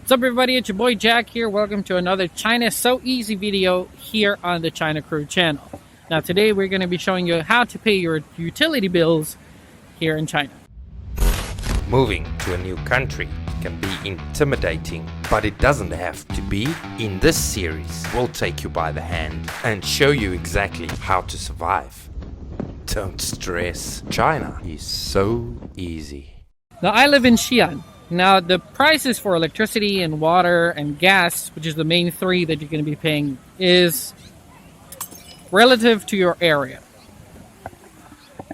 What's up everybody, it's your boy Jack here. Welcome to another China So Easy video here on the China Crew channel. Now today we're going to be showing you how to pay your utility bills here in China. Moving to a new country can be intimidating, but it doesn't have to be. In this series, we'll take you by the hand and show you exactly how to survive. Don't stress, China is so easy. Now I live in Xi'an. Now the prices for electricity and water and gas, which is the main three that you're going to be paying, is relative to your area.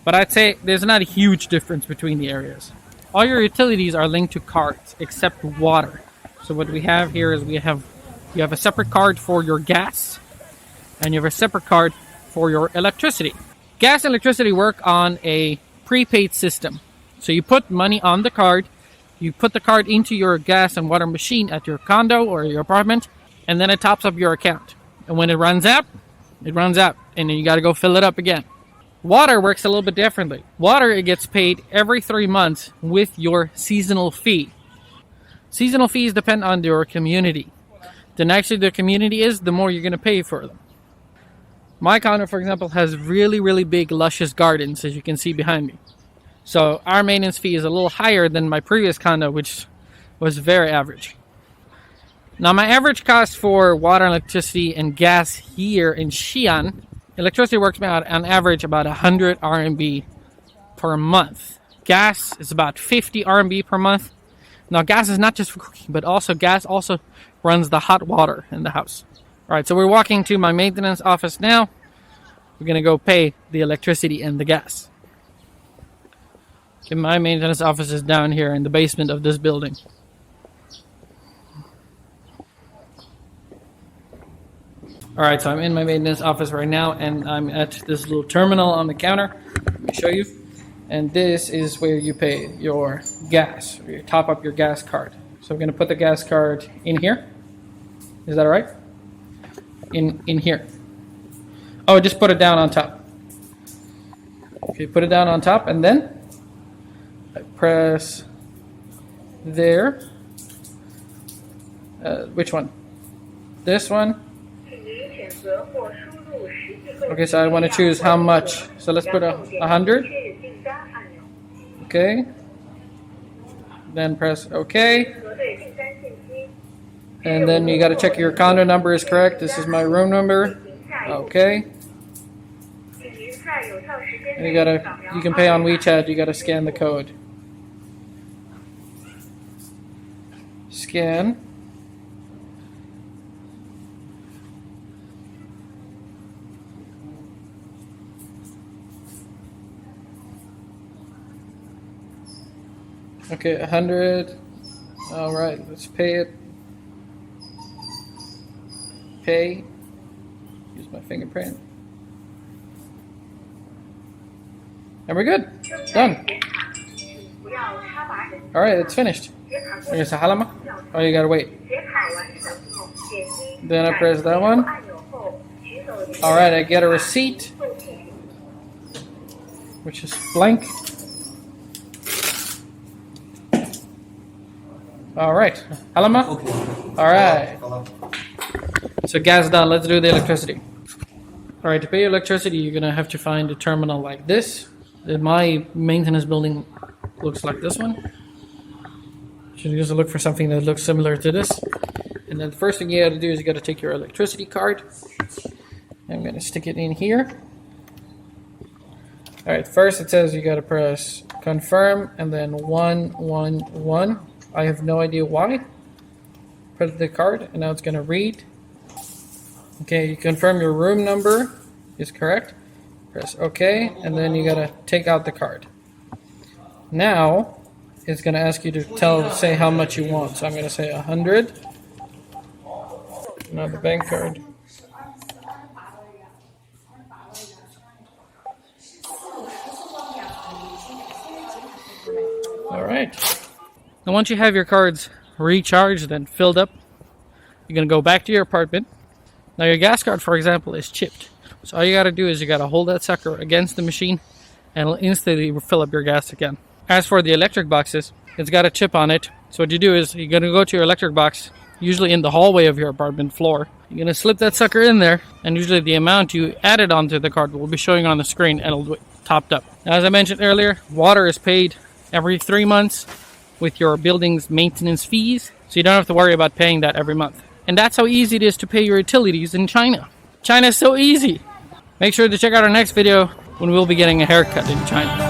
But I'd say there's not a huge difference between the areas. All your utilities are linked to cards except water. So what we have here is you have a separate card for your gas and you have a separate card for your electricity. Gas and electricity work on a prepaid system. So you put money on the card. You put the card into your gas and water machine at your condo or your apartment, and then it tops up your account. And when it runs out, and then you got to go fill it up again. Water works a little bit differently. Water, it gets paid every 3 months with your seasonal fee. Seasonal fees depend on your community. The nicer the community is, the more you're going to pay for them. My condo, for example, has really big, luscious gardens, as you can see behind me. So our maintenance fee is a little higher than my previous condo, which was very average. Now my average cost for water, electricity, and gas here in Xi'an, electricity works out on average about 100 RMB per month. Gas is about 50 RMB per month. Now gas is not just for cooking, but also gas also runs the hot water in the house. Alright, so we're walking to my maintenance office now. We're going to go pay the electricity and the gas. Okay, my maintenance office is down here in the basement of this building. Alright, so I'm in my maintenance office right now and I'm at this little terminal on the counter. Let me show you. And this is where you pay your gas, or you top up your gas card. So we're going to put the gas card in here. Is that alright? In here. Oh, just put it down on top. Okay, put it down on top and then I press there. Which one? This one? Okay, so I want to choose how much. So let's put 100. Okay. Then press OK. And then you got to check your condo number is correct. This is my room number. Okay. And you can pay on WeChat. You got to scan the code. Scan. Okay, 100. All right, let's pay it. Pay. Use my fingerprint. And we're good. Done. All right, it's finished. Okay, so halama. Oh, you gotta wait. Then I press that one. All right, I get a receipt, which is blank. All right, halama. All right. So gas done. Let's do the electricity. All right, to pay your electricity, you're gonna have to find a terminal like this. My maintenance building looks like this one. So you just look for something that looks similar to this. And then the first thing you gotta do is you gotta take your electricity card. I'm gonna stick it in here. Alright, first it says you gotta press confirm and then 111. I have no idea why. Press the card and now it's gonna read. Okay, you confirm your room number is correct. Press OK, and then you gotta take out the card. Now it's going to ask you to say how much you want. So I'm going to say 100. Now the bank card. All right. Now once you have your cards recharged and filled up, you're going to go back to your apartment. Now your gas card, for example, is chipped. So all you got to do is you got to hold that sucker against the machine and it'll instantly fill up your gas again. As for the electric boxes, it's got a chip on it So what you do is you're going to go to your electric box, usually in the hallway of your apartment floor. You're going to slip that sucker in there, and usually the amount you added onto the card will be showing on the screen, and it'll be topped up. Now, as I mentioned earlier, water is paid every 3 months with your building's maintenance fees, so you don't have to worry about paying that every month. And that's how easy it is to pay your utilities in China. China's so easy. Make sure to check out our next video when we'll be getting a haircut in China.